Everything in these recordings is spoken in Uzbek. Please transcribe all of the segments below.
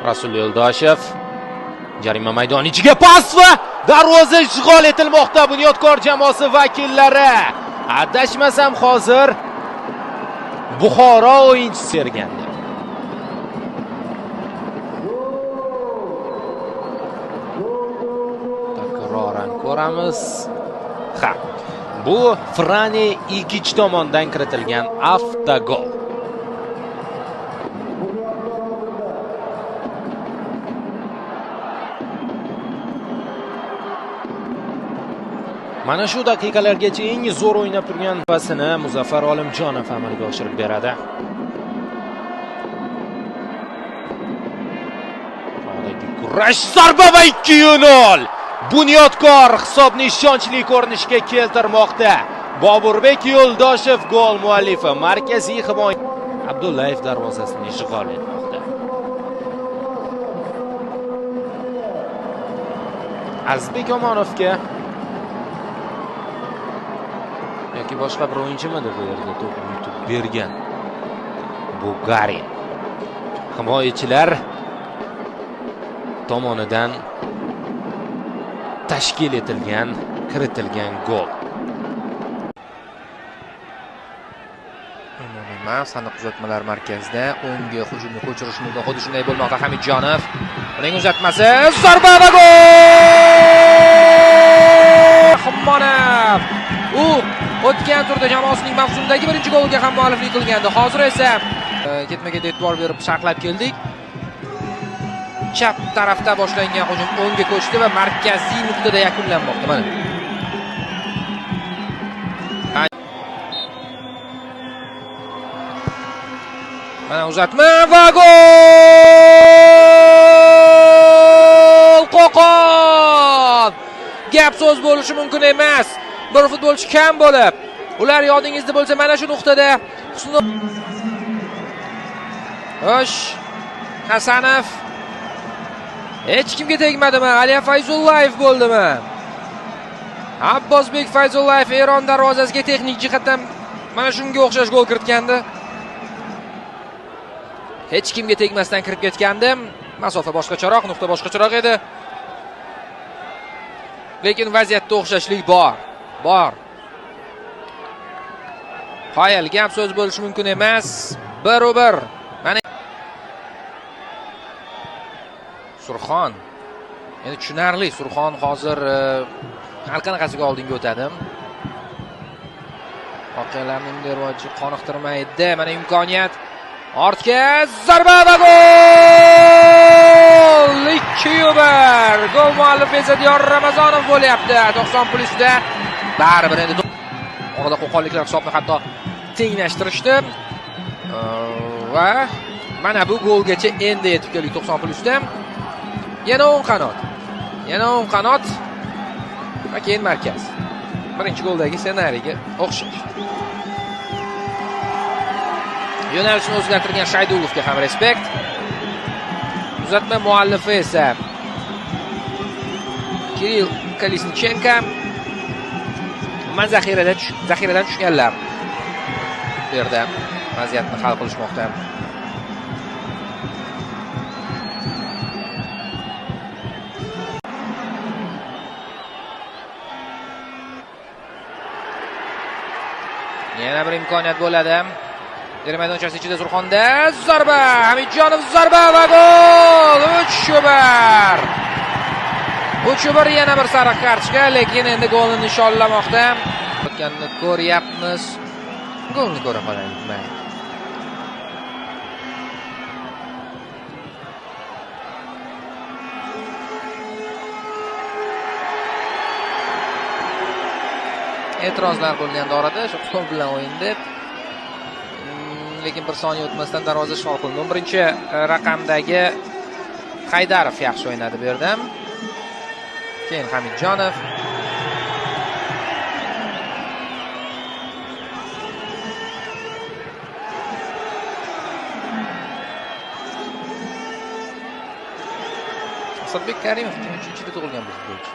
Rasul Yo'ldoshev jarima maydoni ichiga pas va darvoza ishg'ol etilmoqda Bunyodkor jamoasi vakillari. Adashmasam hozir Buxoro o'yinchisi sergandi. Takroran ko'ramiz. Ha, bu Frane Ilkich tomonidan kiritilgan avtogol. Mana shu daqiqalargacha eng zo'r o'ynab turgan pasini Muzaffar Olimjonov amalga oshirib beradi. Kurash zarba va 2-0. Bunyodkor hisobni ishonchli ko'rinishga keltirmoqda. Boburbek Yo'ldoshev gol muallifi, markaziy himoya Abdullayev darvozasini ishg'ol etmoqda. Azizbek Omonovga yoki boshqa bir o'yinchimidi bu yerda to'pni yutib bergan? Bu Garin. Himoyachilar tomonidan tashkil etilgan, kiritilgan gol. Emas, aniq uzatmalar markazida o'ngga hujumni ko'chirish mumkin. Xuddi shunday bo'lmoqda Hamidjonov. Uning uzatmasi, zarba va gol! Himmonov. U o'tgan turda jamoasining mavsumdagi birinchi goliga ham mualliflik qilgandi. Hozir esa ketma-ket e'tibor berib sharhlab keldik. Chap tarafda boshlangan hujum o'ngga ko'chdi va markaziy nuqtada yakunlanmoqda. Mana uzatma va gol! Qo'qon! Gap so'z bo'lishi mumkin emas. Bir futbolchi kam bo'lib, ular yodingizda bo'lsa mana shu nuqtada Xo'sh, Hasanov hech kimga tegmadimi? Aliya Fayzullayev bo'ldimi? Abbosbek Fayzullayev Eron darvozasiga texnik jihatdan mana shunga o'xshash gol kiritgandi. Hech kimga tegmasdan kirib ketgandi. Masofa boshqacharoq, nuqta boshqacharoq edi. Lekin vaziyatda o'xshashlik bor. Qoyil, gap so'z bo'lishi mumkin emas. 1-1. Mana Surxon. Endi tushunarli, Surxon hozir har qanaqasiga oldinga o'tadi. Voqealarning rivoji qoniqtirmaydi. Mana imkoniyat. Ortga zarba va gol! 2-1. Gol muallifi esa Diyor Ramazonov bo'lyapti. 90+da. Baribir endi orada qo'qonliklar hisobni hatto tenglashtirishdi. Va mana bu golgacha endi yetib keldik 90+da. Yana o'ng qanot. Va keyin markaz. Birinchi goldagi ssenariyga o'xshash. Yo'nalishni o'zgartirgan Shaydulovga ham respekt. Uzatma muallifi esa Kirill Kolesnichenko. Zaxiradan tushganlar. Bu yerda vaziyatni hal qilishmoqda. Yana bir imkoniyat bo'ladi. Yarim maydonchasi ichida Surxonda zarba, Hamidjonov zarba va gol! 3-1. 3-1 yana bir sariq kartochka, lekin endi golni nishonlamoqda. O'tganni ko'ryapmiz. Golni ko'ra qolaylik. E'tirozlar bo'lganda orada shu gol bilan o'yin deb, lekin bir soniya o'tmasdan darvoza ishg'ol qilindi. 11-raqamdagi Haydarov yaxshi o'ynadi bu yerda. Keyin Hamidjonov. Asadbek Karimov 3-yilda tug'ilgan bu futbolchi.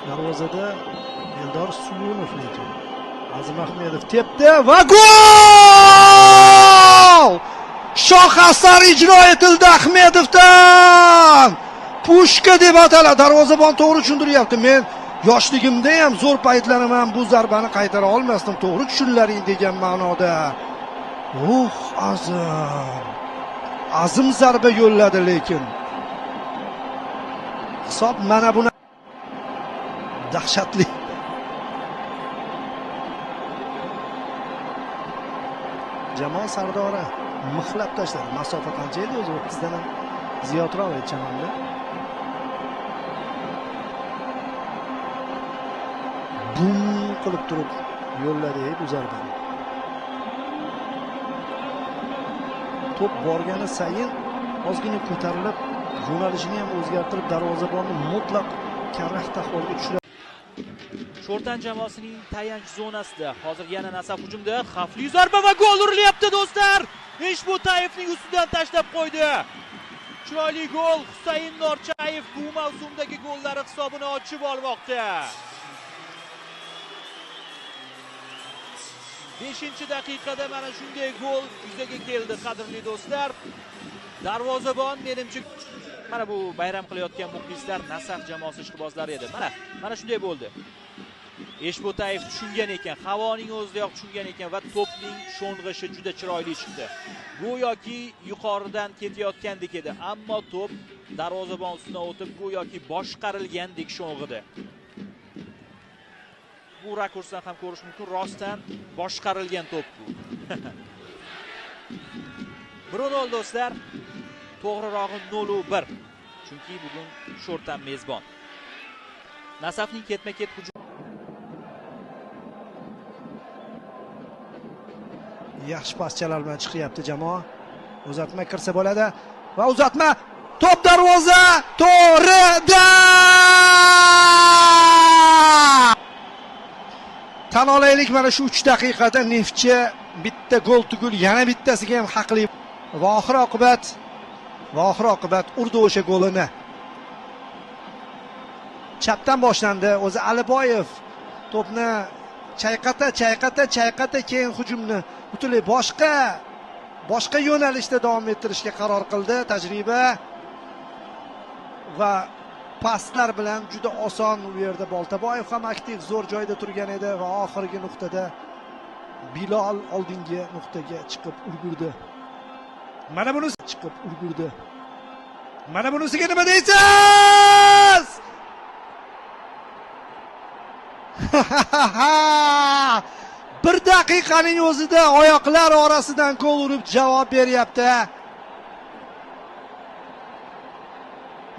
Darvozada Eldor Suyunov lekin Azim Ahmedov tepdi va gol! shohasar ijro etildi Ahmedovdan. Pushka deb ataladi. Darvozabon to'g'ri tushuntiryapti. Men yoshligimda ham zo'r paytlarim ham bu zarbani qaytara olmasdim. To'g'ri tushunlaring degan ma'noda. Azim zarba yo'lladi lekin. Hisob mana buni dahshatli. Jamoa sardori mixlab tashladi. Masofa qancha edi o'zi? 30 dan ham ziyodroq edi chamamda. Bum qilib turib yo'lladi bu zarbani. To'p borgani sayin ozgina ko'tarilib, yo'nalishini ham o'zgartirib darvozabonni mutlaq karaxt ahvolga tushiradi. Sho'rtan jamoasining tayanch zonasida hozir yana Nasaf hujumda xavfli zarba va gol urilyapti do'stlar. Eshbotayevning ustidan tashlab qo'ydi. Chiroyli gol. Husayn Norchayev bu mavsumdagi gollari hisobini ochib olmoqda. 5-daqiqada mana shunday gol yuzaga keldi qadrli do'stlar. Darvozabon menimcha mana bu bayram qilayotgan muxlislar Nasaf jamoasi ishqibozlari edi. Mana shunday bo'ldi. Eshbotayev tushungan ekan, havoning o'zidayoq tushungan ekan va to'pning sho'ng'ishi juda chiroyli chiqdi. Go'yoki yuqoridan ketayotgandek edi, ammo to'p darvozabon ustidan o'tib go'yoki boshqarilgandek sho'ng'idi. Bu rakursdan ham ko'rish mumkin, rostdan boshqarilgan to'p bu. 1-0 do'stlar. To'g'rirog'i 0-1. Chunki bugun Sho'rtan mezbon. Nasafning ketma-ket hujum yaxshi paschalar bilan chiqyapti jamoa. Uzatma kirsa bo'ladi va uzatma to'p darvoza to'g'rida. Tan olaylik, mana shu 3 daqiqada Neftchi bitta gol tugul yana bittasiga ham haqli va oxir oqibat urdi o'sha golini. Chapdan boshlandi. O'zi Aliboyev to'pni chayqata keyin hujumni butunlay boshqa yo'nalishda davom ettirishga qaror qildi. Tajriba va paslar bilan juda oson u yerda Boltaboyev ham aktiv, zo'r joyda turgan edi va oxirgi nuqtada Bilol oldingi nuqtaga chiqib ulgurdi. Mana bunisiga nima deysiz? Bir daqiqaning o'zida oyoqlar orasidan gol urib javob beryapti.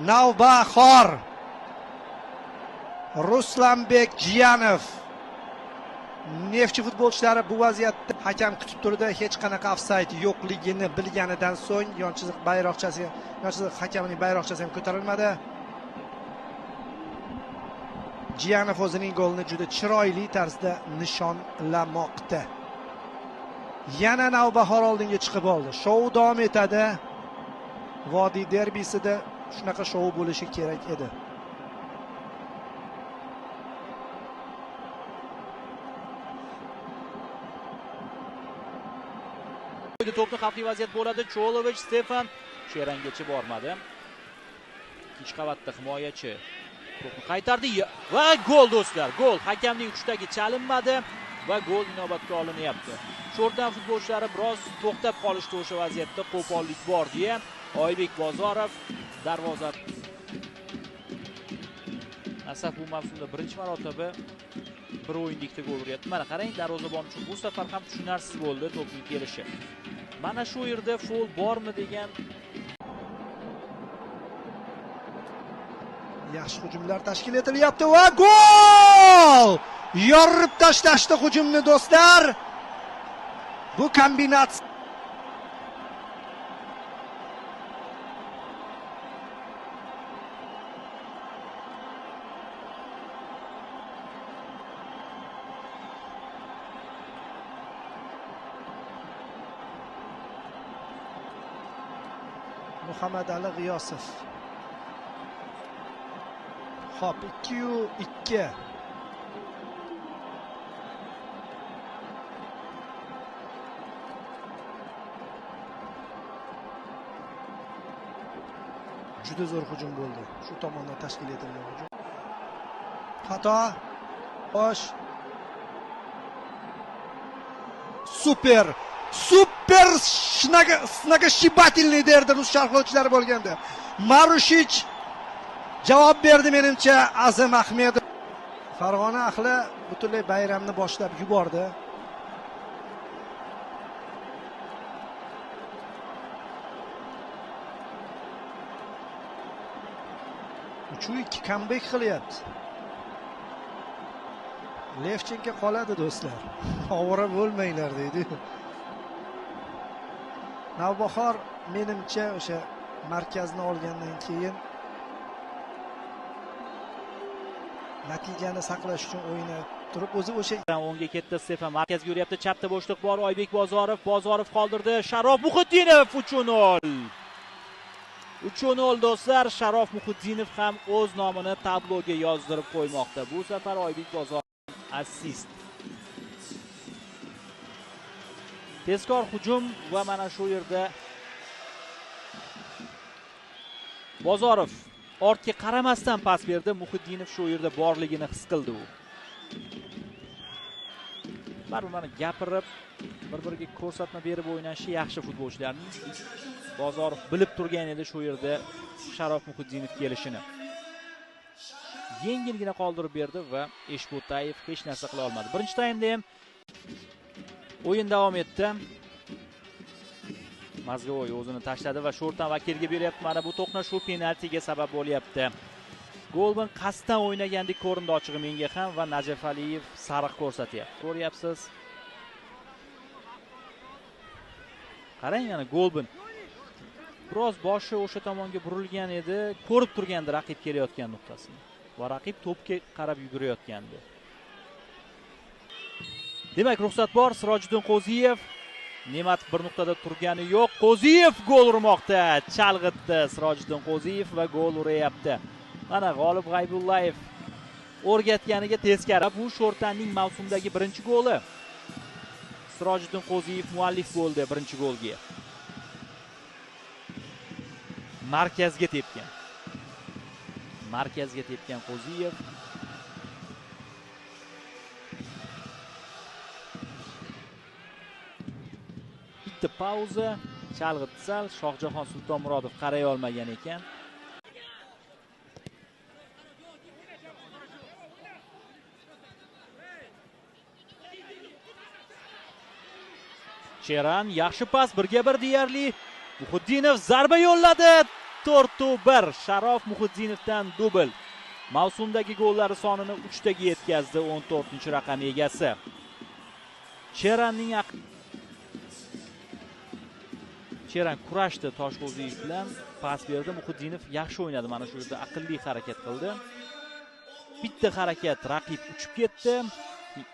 Navbahor Ruslanbek Jiyanov. Neftchi futbolchilari bu vaziyatda hakam kutib turdi. Hech qanaqa ofsayd yo'qligini bilganidan so'ng yon chiziq hakamning bayroqchasi ham ko'tarilmadi. Jiyanov o'zining golini juda chiroyli tarzda nishonlamoqda. Yana Navbahor oldinga chiqib oldi. Shou davom etadi. Vodiy derbisida shunaqa shou bo'lishi kerak edi. To'pni xavfli vaziyat bo'ladi. Cholovich Stefan Sherangacha bormadi. Ikkinchi qavatda himoyachi to'pni qaytardi va gol do'stlar. Gol. Hakamning uchdagi chalinmadi va gol inobatga olinyapti. Sho'rtan futbolchilari biroz to'xtab qolishdi o'sha vaziyatda, qo'pollik bor deya. Oybek Bozorov darvoza. Nasaf bu mavsumda birinchi marotaba bir o'yinlikda gol uryapti. Mana qarang, darvozabon uchun bu safar ham tushunarsiz bo'ldi to'pning kelishi. Mana shu yerda foul bormi degan yaxshi hujumlar tashkil etilyapti va gol! Yorib tashlashdi hujumni do'stlar. Bu kombinatsiya Muhammadali G'iyosov. Hop, 2-2. Juda zo'r hujum bo'ldi. Shu tomondan tashkil etilgan hujum. Xato. Xo'sh. Super. Super snagashibatelniy derdi rus sharhlovchilari bo'lganda. Marushich javob berdi menimcha Azim Ahmedov. Farg'ona ahli butunlay bayramni boshlab yubordi. Uchuv 2 comeback qilyapti. Levchenko qoladi do'stlar. Ovora bo'lmanglar deydi. Navbahor menimcha o'sha markazni olgandan keyin natijani saqlash uchun o'ynab turib o'zi o'sha o'ngga ketdi Stefan, markazga yuryapti, chapda bo'shliq bor. Oybek Bozorov qoldirdi. Sharof Muhiddinov 3-0. 3-0 do'stlar. Sharof Muhiddinov ham o'z nomini tabloga yozdirib qo'ymoqda. Bu safar Oybek Bozorov assist. Tezkor hujum va mana shu yerda Bozorov ortga qaramasdan pas berdi. Muhiddinov shu yerda borligini his qildi u. Baribir mana gapirib, bir-biriga ko'rsatma berib o'ynashi yaxshi futbolchilarning. Bozorov bilib turgan edi shu yerda Sharof Muhiddinov kelishini. Yengilgina qoldirib berdi va Eshbo'tayev hech narsa qila olmadi. Birinchi taymda ham o'yin davom etdi. Mazgo'y o'zini tashladi va Sho'rtan vakilga beryapti. Mana bu to'qnashuv penaltiga sabab bo'lyapti. Golban qasddan o'ynagandek ko'rindi ochig'i menga ham va Najaf Aliyev sariq ko'rsatyapti. Ko'ryapsiz? Qarang, yana Golban biroz boshi o'sha tomonga burilgan edi, ko'rib turgandi raqib kelayotgan nuqtasini. Va raqib to'pga qarab yugurayotgandi. Demak, ruxsat bor. Sirojiddin Qo'ziyev Ne'matov bir nuqtada turgani yo'q. Qo'ziyev gol urmoqda. Chalg'itdi Sirojiddin Qo'ziyev va gol urayapti. Mana G'olib G'aybullayev o'rgatganiga teskari. Bu Sho'rtanning mavsumdagi birinchi goli. Sirojiddin Qo'ziyev muallif bo'ldi birinchi golga. Markazga tepgan. Markazga tepgan Qo'ziyev. Bitta pauza, chalg'itsal Shohjahon Sultonmurodov qaray olmagan ekan. Cheran yaxshi pas, birga bir deyarli. Muhiddinov zarba yo'lladi. 4-1. Sharof Muhiddinovdan dubl. Mavsumdagi gollari sonini 3 taga yetkazdi 14-raqam egasi. Cheran kurashdi Toshqo'ziyev bilan, pas berdi. Muhiddinov yaxshi o'ynadi. Mana shu yerda aqlli harakat qildi. Bitta harakat raqib uchib ketdi.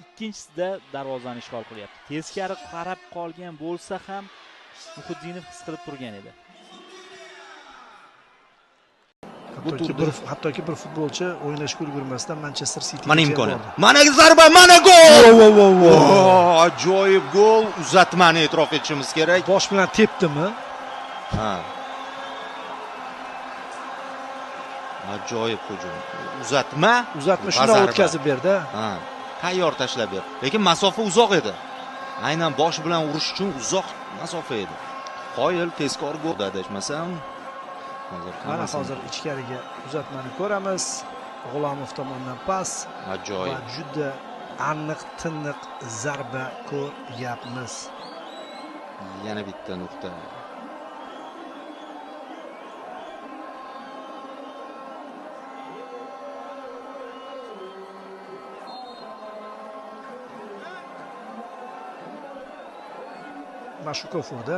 Ikkinchisida darvozani ishg'ol qilyapti. Teskari qarab qolgan bo'lsa ham Muhiddinov his qilib turgan edi. Hattoki bir futbolchi o'ynashga ulgurmasdan Manchester City mana imkoniyat. Mana zarba, mana gol! Ajoyib gol. Uzatmani e'tirof etishimiz kerak. Bosh bilan tepdimi? Ha. Ajoyib hujum. Uzatma shunday o'tkazib berdi. Ha. Tayyor tashlab berdi. Lekin masofa uzoq edi. Aynan bosh bilan urish uchun uzoq masofa edi. Qoyil tezkor gol adashmasam. Mana hozir ichkariga uzatmani ko'ramiz. G'ulomov tomonidan pas. Ajoyib. Va juda aniq, tiniq zarba ko'ryapmiz. Yana bitta nuqta. Mashukovda